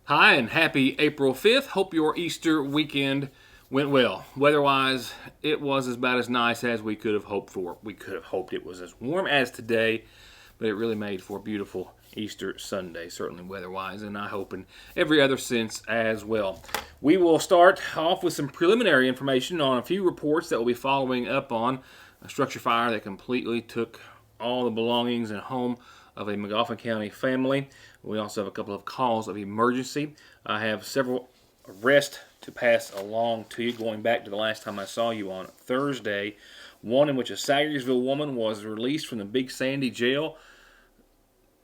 Hi, and happy April 5th. Hope your Easter weekend went well. Weather-wise, it was about as nice as we could have hoped for. We could have hoped it was as warm as today, but it really made for a beautiful Easter Sunday, certainly weather-wise, and I hope in every other sense as well. We will start off with some preliminary information on a few reports that we'll be following up on a structure fire that completely took all the belongings and home of a McGoffin County family. We also have a couple of calls of emergency. I have several arrests to pass along to you going back to the last time I saw you on Thursday. One in which a Sagersville woman was released from the Big Sandy jail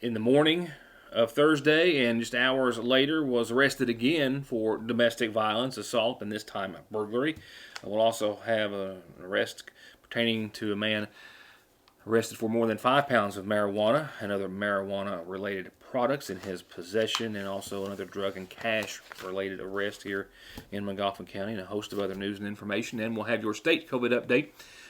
in the morning of Thursday, and just hours later was arrested again for domestic violence, assault, and this time burglary. We'll also have an arrest pertaining to a man arrested for more than 5 pounds of marijuana and other marijuana-related products in his possession, and also another drug and cash-related arrest here in McGoffin County, and a host of other news and information. And we'll have your state COVID update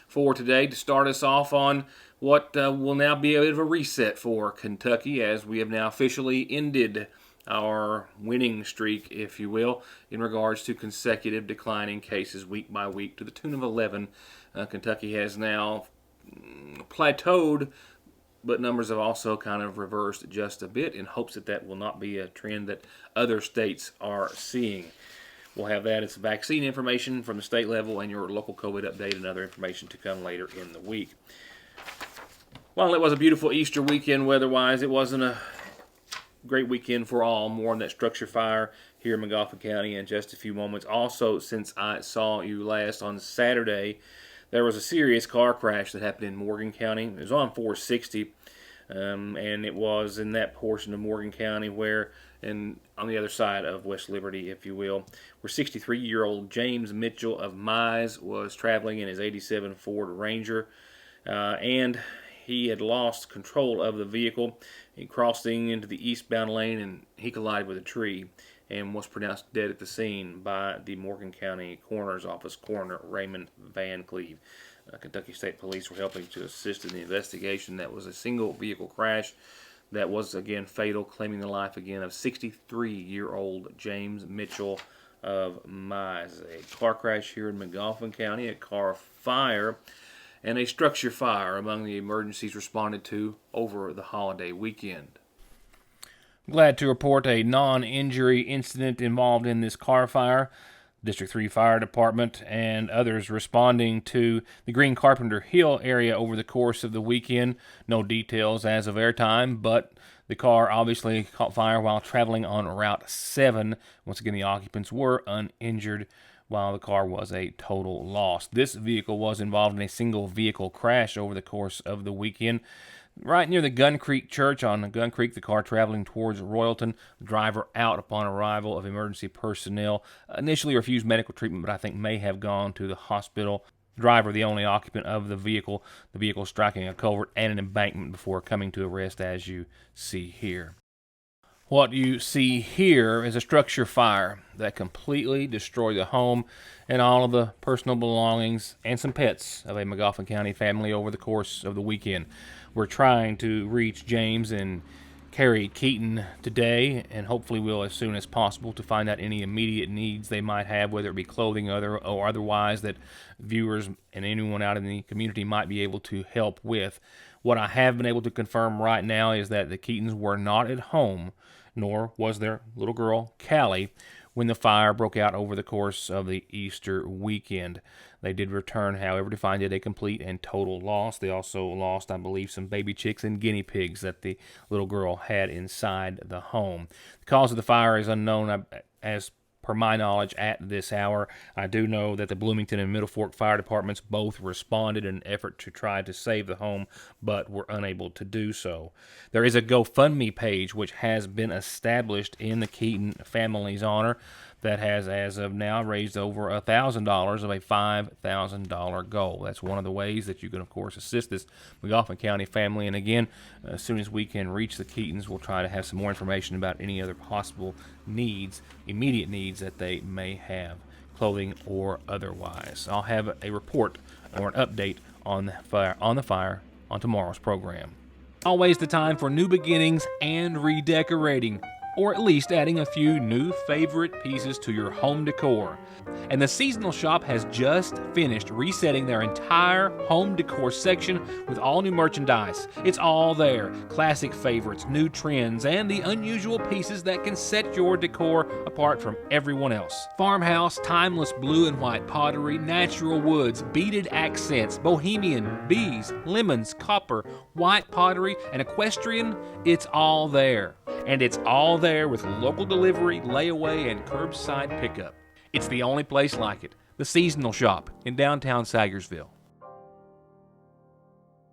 for today to start us off on what will now be a bit of a reset for Kentucky, as we have now officially ended our winning streak, if you will, in regards to consecutive declining cases week by week to the tune of 11. Kentucky has now plateaued, but numbers have also kind of reversed just a bit in hopes that that will not be a trend that other states are seeing. We'll have that. It's vaccine information from the state level and your local COVID update and other information to come later in the week. While it was a beautiful Easter weekend weather-wise, it wasn't a great weekend for all. More on that structure fire here in McGoffin County in just a few moments. Also, since I saw you last on Saturday, there was a serious car crash that happened in Morgan County. It was on 460, and it was in that portion of Morgan County where, and on the other side of West Liberty, if you will, where 63-year-old James Mitchell of Mize was traveling in his 87 Ford Ranger, and he had lost control of the vehicle. He crossing into the eastbound lane, and he collided with a tree and was pronounced dead at the scene by the Morgan County Coroner's Office Coroner Raymond Van Cleve. Kentucky State Police were helping to assist in the investigation. That was a single vehicle crash that was again fatal, claiming the life again of 63-year-old James Mitchell of Mize. A car crash here in McGoffin County, a car fire, and a structure fire among the emergencies responded to over the holiday weekend. Glad to report a non-injury incident involved in this car fire. District 3 Fire Department and others responding to the Green Carpenter Hill area over the course of the weekend. No details as of airtime, but the car obviously caught fire while traveling on Route 7. Once again, the occupants were uninjured, while the car was a total loss. This vehicle was involved in a single vehicle crash over the course of the weekend. Right near the Gun Creek Church on Gun Creek, the car traveling towards Royalton. The driver out upon arrival of emergency personnel. Initially refused medical treatment, but I think may have gone to the hospital. The driver, the only occupant of the vehicle striking a culvert and an embankment before coming to a rest, as you see here. What you see here is a structure fire that completely destroyed the home and all of the personal belongings and some pets of a McGoffin County family over the course of the weekend. We're trying to reach James and Carrie Keaton today, and hopefully will as soon as possible, to find out any immediate needs they might have, whether it be clothing or otherwise, that viewers and anyone out in the community might be able to help with. What I have been able to confirm right now is that the Keatons were not at home, nor was their little girl, Callie, when the fire broke out over the course of the Easter weekend. They did return, however, to find it a complete and total loss. They also lost, I believe, some baby chicks and guinea pigs that the little girl had inside the home. The cause of the fire is unknown, as per my knowledge, at this hour. I do know that the Bloomington and Middle Fork Fire Departments both responded in an effort to try to save the home, but were unable to do so. There is a GoFundMe page which has been established in the Keaton family's honor that has, as of now, raised over $1,000 of a $5,000 goal. That's one of the ways that you can, of course, assist this McGoffin County family. And again, as soon as we can reach the Keatons, we'll try to have some more information about any other possible needs, immediate needs that they may have, clothing or otherwise. I'll have a report or an update on the fire on tomorrow's program. Always the time for new beginnings and redecorating. or at least adding a few new favorite pieces to your home decor. And the seasonal shop has just finished resetting their entire home decor section with all new merchandise. It's all there: classic favorites, new trends, and the unusual pieces that can set your decor apart from everyone else. Farmhouse, timeless blue and white pottery, natural woods, beaded accents, bohemian, bees, lemons, copper, white pottery, and equestrian. It's all there. And it's all there with local delivery, layaway, and curbside pickup. It's the only place like it. The Seasonal Shop in downtown Sayersville.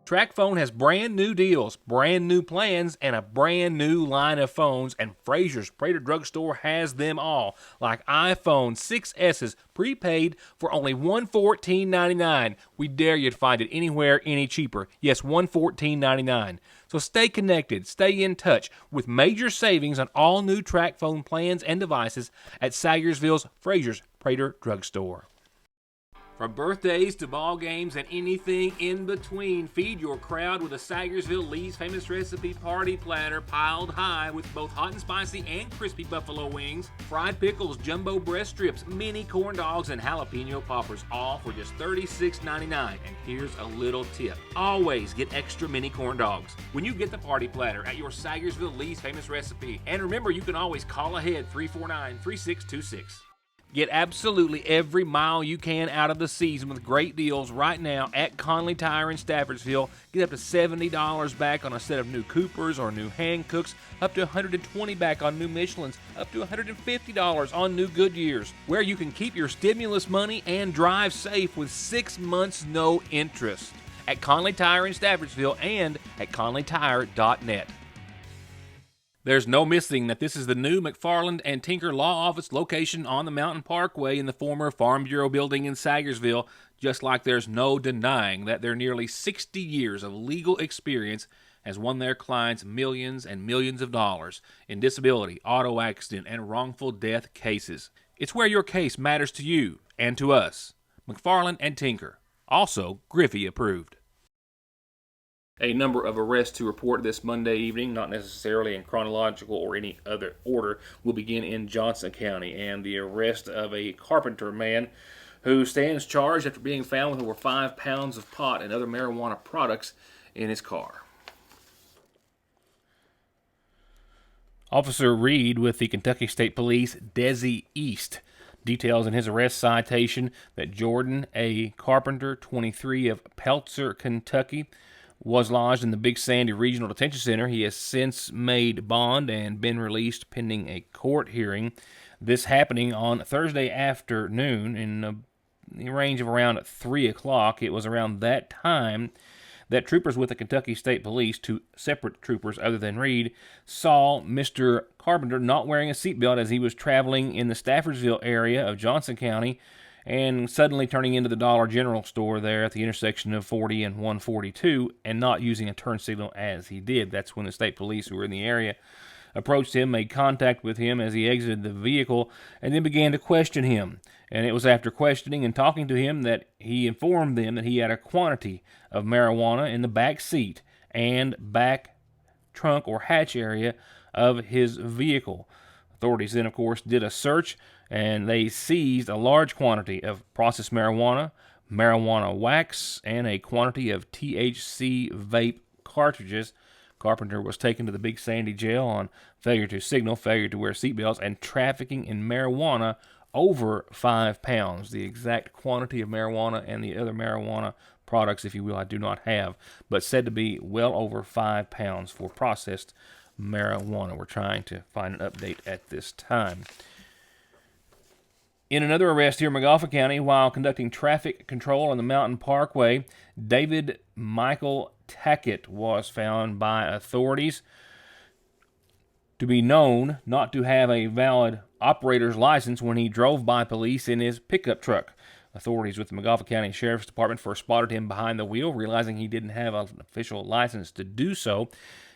TracFone has brand new deals, brand new plans, and a brand new line of phones, and Fraser's Prater Drugstore has them all, like iPhone 6S's prepaid for only $114.99. We dare you to find it anywhere any cheaper. Yes, $114.99. So stay connected, stay in touch with major savings on all new TracFone plans and devices at Sayersville's Fraser's Prater Drugstore. From birthdays to ball games and anything in between, feed your crowd with a Sayersville Lee's Famous Recipe party platter piled high with both hot and spicy and crispy buffalo wings, fried pickles, jumbo breast strips, mini corn dogs, and jalapeno poppers, all for just $36.99. And here's a little tip: always get extra mini corn dogs when you get the party platter at your Sayersville Lee's Famous Recipe. And remember, you can always call ahead 349-3626. Get absolutely every mile you can out of the season with great deals right now at Conley Tire in Staffordsville. Get up to $70 back on a set of new Coopers or new Hancooks, up to $120 back on new Michelins, up to $150 on new Goodyears, where you can keep your stimulus money and drive safe with 6 months no interest. At Conley Tire in Staffordsville and at conleytire.net. There's no missing that this is the new McFarland and Tinker Law Office location on the Mountain Parkway in the former Farm Bureau building in Sayersville, just like there's no denying that their nearly 60 years of legal experience has won their clients millions and millions of dollars in disability, auto accident, and wrongful death cases. It's where your case matters to you and to us. McFarland and Tinker, also Griffey approved. A number of arrests to report this Monday evening, not necessarily in chronological or any other order, will begin in Johnson County, and the arrest of a carpenter man who stands charged after being found with over 5 pounds of pot and other marijuana products in his car. Officer Reed with the Kentucky State Police, Desi East, details in his arrest citation that Jordan A. Carpenter, 23, of Peltzer, Kentucky, was lodged in the Big Sandy Regional Detention Center. He has since made bond and been released pending a court hearing. This happening on Thursday afternoon in the range of around 3 o'clock. It was around that time that troopers with the Kentucky State Police, 2 separate troopers other than Reed, saw Mr. Carpenter not wearing a seatbelt as he was traveling in the Staffordsville area of Johnson County and suddenly turning into the Dollar General store there at the intersection of 40 and 142 and not using a turn signal as he did. That's when the state police who were in the area approached him, made contact with him as he exited the vehicle, and then began to question him. And it was after questioning and talking to him that he informed them that he had a quantity of marijuana in the back seat and back trunk or hatch area of his vehicle. Authorities then, of course, did a search, and they seized a large quantity of processed marijuana, marijuana wax, and a quantity of THC vape cartridges. Carpenter was taken to the Big Sandy jail on failure to signal, failure to wear seatbelts, and trafficking in marijuana over 5 pounds. The exact quantity of marijuana and the other marijuana products, if you will, I do not have, but said to be well over 5 pounds for processed marijuana. We're trying to find an update at this time. In another arrest here in Montgomery County, while conducting traffic control on the Mountain Parkway, David Michael Tackett was found by authorities to be known not to have a valid operator's license when he drove by police in his pickup truck. Authorities with the Montgomery County Sheriff's Department first spotted him behind the wheel, realizing he didn't have an official license to do so.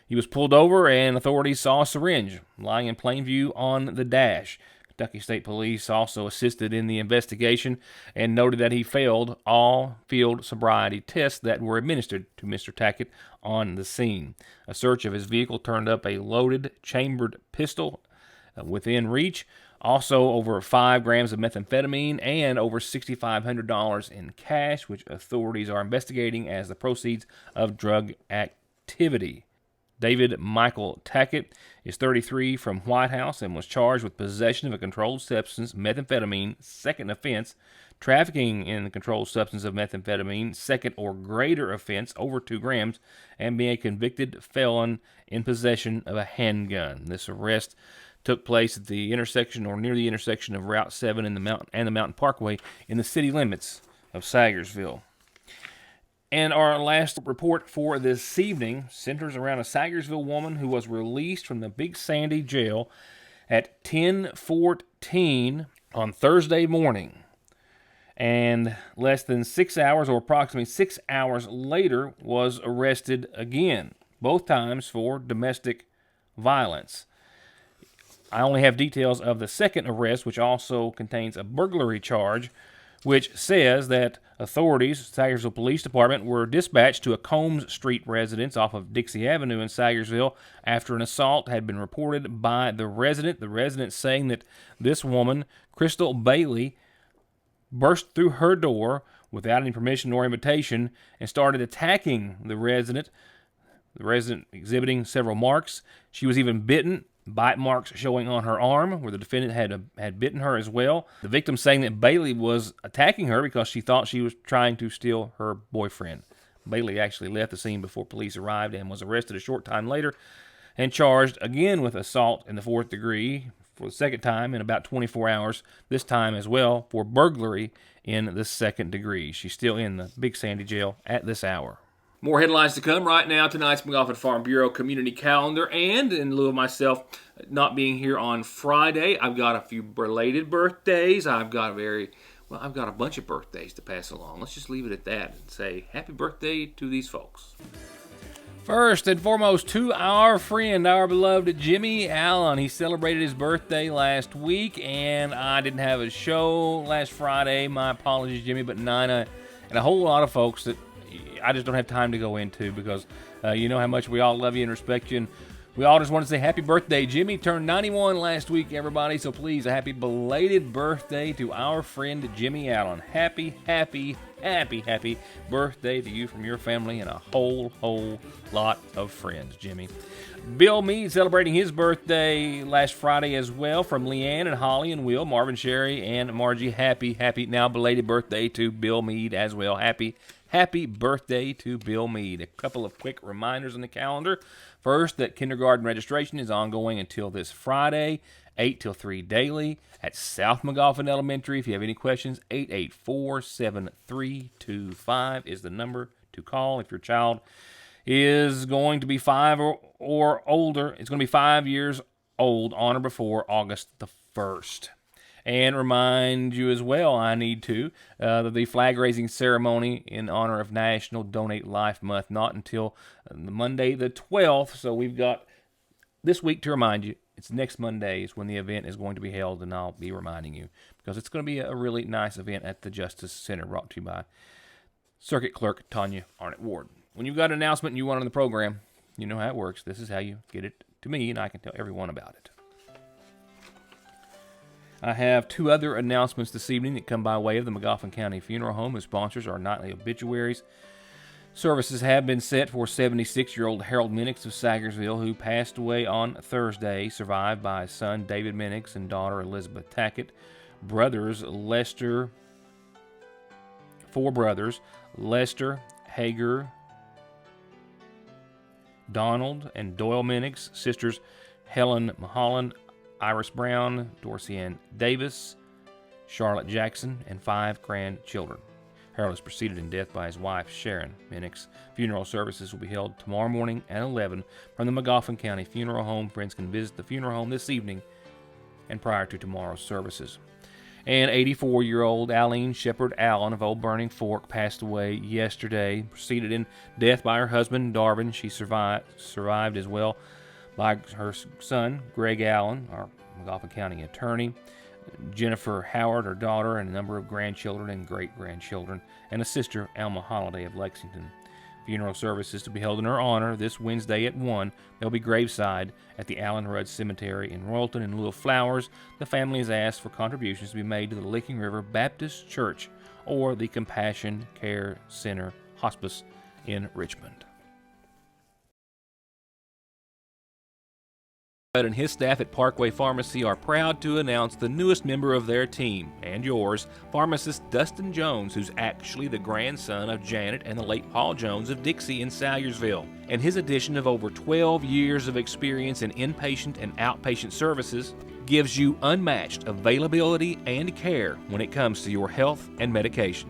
He was pulled over, and authorities saw a syringe lying in plain view on the dash. Kentucky State Police also assisted in the investigation and noted that he failed all field sobriety tests that were administered to Mr. Tackett on the scene. A search of his vehicle turned up a loaded chambered pistol within reach. Also, over 5 grams of methamphetamine and over $6,500 in cash, which authorities are investigating as the proceeds of drug activity. David Michael Tackett is 33 from White House and was charged with possession of a controlled substance, methamphetamine, second offense, trafficking in the controlled substance of methamphetamine, second or greater offense, over 2 grams, and being a convicted felon in possession of a handgun. This arrest took place at the intersection or near the intersection of Route 7 and the Mountain Parkway in the city limits of Sayersville. And our last report for this evening centers around a Sayersville woman who was released from the Big Sandy jail at 10:14 on Thursday morning. And less than 6 hours, or approximately 6 hours later, was arrested again, both times for domestic violence. I only have details of the second arrest, which also contains a burglary charge, which says that authorities, Sayersville Police Department, were dispatched to a Combs Street residence off of Dixie Avenue in Sayersville after an assault had been reported by the resident saying that this woman, Crystal Bailey, burst through her door without any permission or invitation and started attacking the resident exhibiting several marks. She was even bitten, bite marks showing on her arm where the defendant had bitten her as well. The victim saying that Bailey was attacking her because she thought she was trying to steal her boyfriend. Bailey actually left the scene before police arrived and was arrested a short time later and charged again with assault in the 4th degree for the second time in about 24 hours, this time as well for burglary in the 2nd degree. She's still in the Big Sandy jail at this hour. More headlines to come right now. Tonight's McGoffin Farm Bureau community calendar. And in lieu of myself not being here on Friday, I've got a few belated birthdays. I've got a bunch of birthdays to pass along. Let's just leave it at that and say happy birthday to these folks. First and foremost, to our friend, our beloved Jimmy Allen. He celebrated his birthday last week, and I didn't have a show last Friday. My apologies, Jimmy, but Nina and a whole lot of folks that I just don't have time to go into because you know how much we all love you and respect you. And we all just want to say happy birthday. Jimmy turned 91 last week, everybody. So please, a happy belated birthday to our friend Jimmy Allen. Happy, happy, happy, happy birthday to you from your family and a whole lot of friends, Jimmy. Bill Meade celebrating his birthday last Friday as well, from Leanne and Holly and Will, Marvin, Sherry, and Margie. Happy, now belated birthday to Bill Meade as well. Happy birthday to Bill Meade. A couple of quick reminders on the calendar. First, that kindergarten registration is ongoing until this Friday, 8 till 3 daily at South McGoffin Elementary. If you have any questions, 884-7325 is the number to call. If your child is going to be 5 or older, it's going to be 5 years old on or before August the 1st. And remind you as well, I need to, that the flag-raising ceremony in honor of National Donate Life Month, not until Monday the 12th. So we've got this week to remind you. It's next Monday is when the event is going to be held, and I'll be reminding you because it's going to be a really nice event at the Justice Center, brought to you by Circuit Clerk Tanya Arnett Ward. When you've got an announcement and you want on the program, you know how it works. This is how you get it to me, and I can tell everyone about it. I have 2 other announcements this evening that come by way of the McGoffin County Funeral Home, who sponsors our nightly obituaries. Services have been set for 76-year-old Harold Minix of Sayersville, who passed away on Thursday, survived by his son David Minix and daughter Elizabeth Tackett. Four brothers, Lester, Hager, Donald, and Doyle Minix. Sisters Helen Mulholland, Iris Brown, Dorsey Ann Davis, Charlotte Jackson, and 5 grandchildren. Harold is preceded in death by his wife, Sharon Minix. Funeral services will be held tomorrow morning at 11 from the McGoffin County Funeral Home. Friends can visit the funeral home this evening and prior to tomorrow's services. And 84-year-old Aline Shepard Allen of Old Burning Fork passed away yesterday, preceded in death by her husband, Darvin. She survived as well by her son, Greg Allen, our McGoffin County attorney, Jennifer Howard, her daughter, and a number of grandchildren and great-grandchildren, and a sister, Alma Holliday of Lexington. Funeral services to be held in her honor this Wednesday at 1. They'll be graveside at the Allen Rudd Cemetery in Royalton. In lieu of flowers, the family has asked for contributions to be made to the Licking River Baptist Church or the Compassion Care Center Hospice in Richmond. Bud and his staff at Parkway Pharmacy are proud to announce the newest member of their team, and yours, pharmacist Dustin Jones, who's actually the grandson of Janet and the late Paul Jones of Dixie in Salyersville. And his addition of over 12 years of experience in inpatient and outpatient services gives you unmatched availability and care when it comes to your health and medication.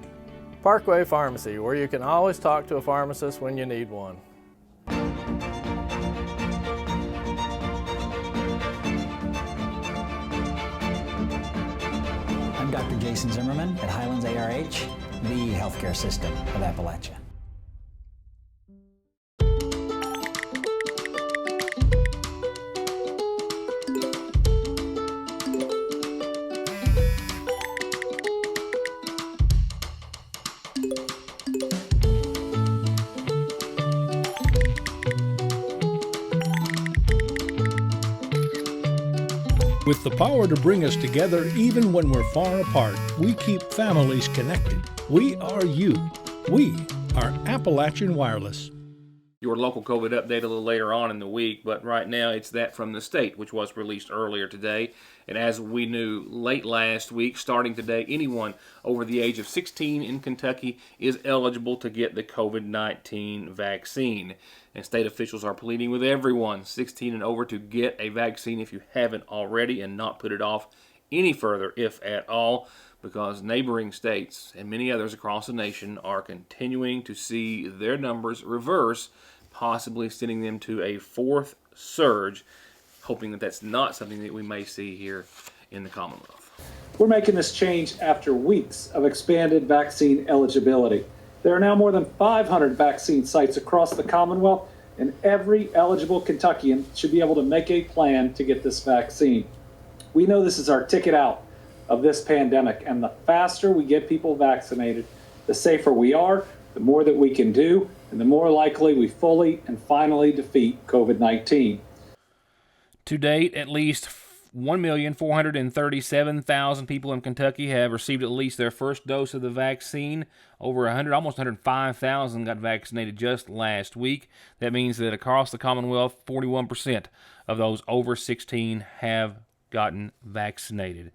Parkway Pharmacy, where you can always talk to a pharmacist when you need one. I'm Dr. Jason Zimmerman at Highlands ARH, the healthcare system of Appalachia. With the power to bring us together even when we're far apart, we keep families connected. We are you. We are Appalachian Wireless. Your local COVID update a little later on in the week, but right now it's that from the state, which was released earlier today. And as we knew late last week, starting today, anyone over the age of 16 in Kentucky is eligible to get the COVID-19 vaccine. And state officials are pleading with everyone 16 and over to get a vaccine if you haven't already and not put it off any further, if at all, because neighboring states and many others across the nation are continuing to see their numbers reverse, possibly sending them to a fourth surge, hoping that that's not something that we may see here in the Commonwealth. We're making this change after weeks of expanded vaccine eligibility. There are now more than 500 vaccine sites across the Commonwealth, and every eligible Kentuckian should be able to make a plan to get this vaccine. We know this is our ticket out of this pandemic, and the faster we get people vaccinated, the safer we are, the more that we can do, and the more likely we fully and finally defeat COVID-19. To date, at least 1,437,000 people in Kentucky have received at least their first dose of the vaccine. Over 100, almost 105,000 got vaccinated just last week. That means that across the Commonwealth, 41% of those over 16 have gotten vaccinated.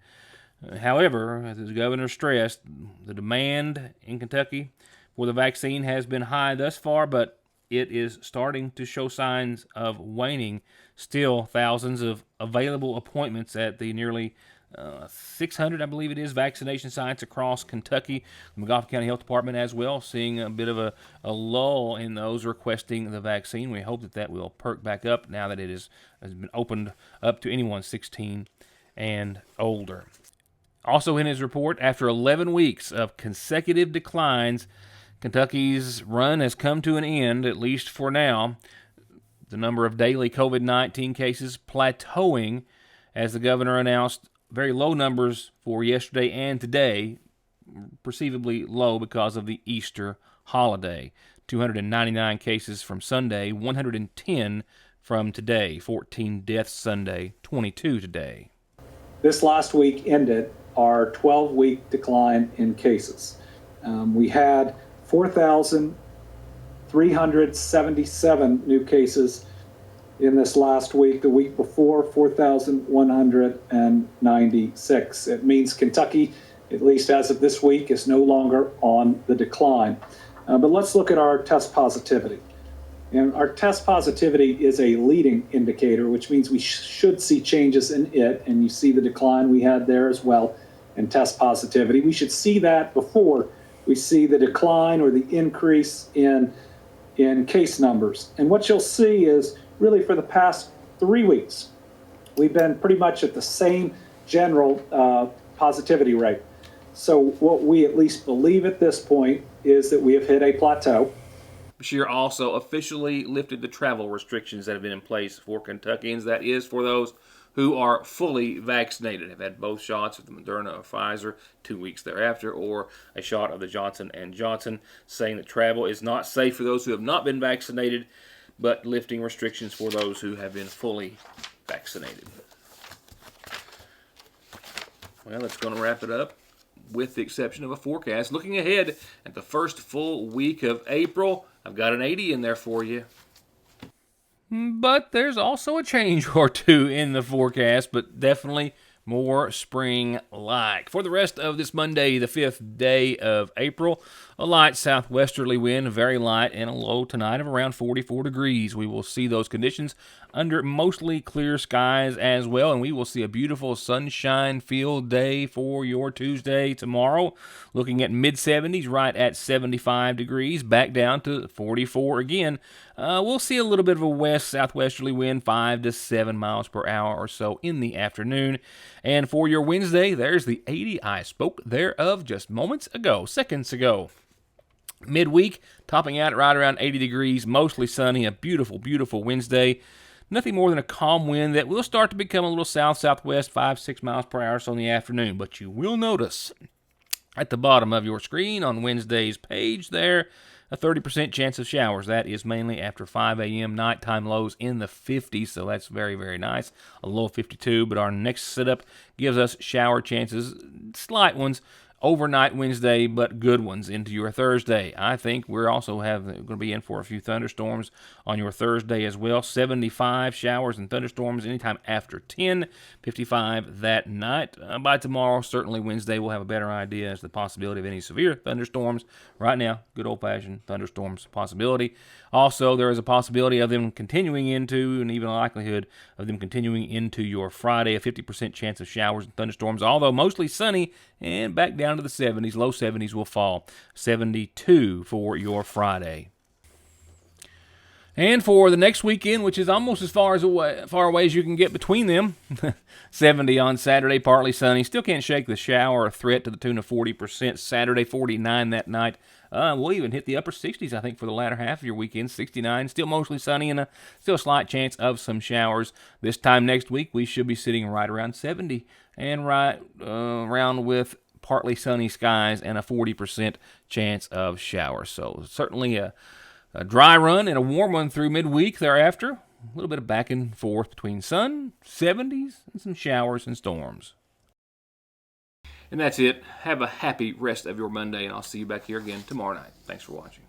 However, as the governor stressed, the demand in Kentucky for the vaccine has been high thus far, but it is starting to show signs of waning. Still, thousands of available appointments at the nearly 600, I believe it is, vaccination sites across Kentucky. The Montgomery County Health Department as well, seeing a bit of a lull in those requesting the vaccine. We hope that that will perk back up now that it has been opened up to anyone 16 and older. Also in his report, after 11 weeks of consecutive declines, Kentucky's run has come to an end, at least for now. The number of daily COVID-19 cases plateauing as the governor announced very low numbers for yesterday and today, perceivably low because of the Easter holiday. 299 cases from Sunday, 110 from today, 14 deaths Sunday, 22 today. This last week ended our 12-week decline in cases. We had 4,377 new cases in this last week. The week before, 4,196. It means Kentucky, at least as of this week, is no longer on the decline. But let's look at our test positivity. And our test positivity is a leading indicator, which means we should see changes in it. And you see the decline we had there as well in test positivity. We should see that before we see the decline or the increase in case numbers. And what you'll see is really for the past 3 weeks, we've been pretty much at the same general positivity rate. So what we at least believe at this point is that we have hit a plateau. Beshear also officially lifted the travel restrictions that have been in place for Kentuckians. That is for those who are fully vaccinated, have had both shots of the Moderna or Pfizer 2 weeks thereafter, or a shot of the Johnson & Johnson, saying that travel is not safe for those who have not been vaccinated, but lifting restrictions for those who have been fully vaccinated. Well, that's going to wrap it up, with the exception of a forecast. Looking ahead at the first full week of April, I've got an 80 in there for you. But there's also a change or two in the forecast, but definitely more spring-like. For the rest of this Monday, the 5th day of April, a light southwesterly wind, very light, and a low tonight of around 44 degrees. We will see those conditions under mostly clear skies as well, and we will see a beautiful sunshine-filled day for your Tuesday tomorrow. Looking at mid-70s, right at 75 degrees, back down to 44 again. We'll see a little bit of a west-southwesterly wind, 5 to 7 miles per hour or so in the afternoon. And for your Wednesday, there's the 80 I spoke thereof just seconds ago. Midweek, topping out right around 80 degrees, mostly sunny, a beautiful, beautiful Wednesday. Nothing more than a calm wind that will start to become a little south-southwest, 5-6 miles per hour so in the afternoon. But you will notice at the bottom of your screen on Wednesday's page there, a 30% chance of showers. That is mainly after 5 a.m. Nighttime lows in the 50s, so that's very, very nice. A low of 52, but our next setup gives us shower chances, slight ones, overnight Wednesday, but good ones into your Thursday. I think we're also going to be in for a few thunderstorms on your Thursday as well. 75 showers and thunderstorms anytime after 10, 55 that night. By tomorrow, certainly Wednesday, we'll have a better idea as to the possibility of any severe thunderstorms. Right now, good old-fashioned thunderstorms possibility. Also, there is a possibility of them continuing into, and even a likelihood of them continuing into your Friday, a 50% chance of showers and thunderstorms, although mostly sunny and back down to the 70s. Low 70s will fall. 72 for your Friday. And for the next weekend, which is almost as far away as you can get between them, 70 on Saturday, partly sunny. Still can't shake the shower threat to the tune of 40%. Saturday, 49 that night. We'll even hit the upper 60s, I think, for the latter half of your weekend. 69, still mostly sunny, and still a slight chance of some showers. This time next week, we should be sitting right around 70, and right around with partly sunny skies and a 40% chance of showers. So certainly a dry run and a warm one through midweek thereafter. A little bit of back and forth between sun, 70s, and some showers and storms. And that's it. Have a happy rest of your Monday, and I'll see you back here again tomorrow night. Thanks for watching.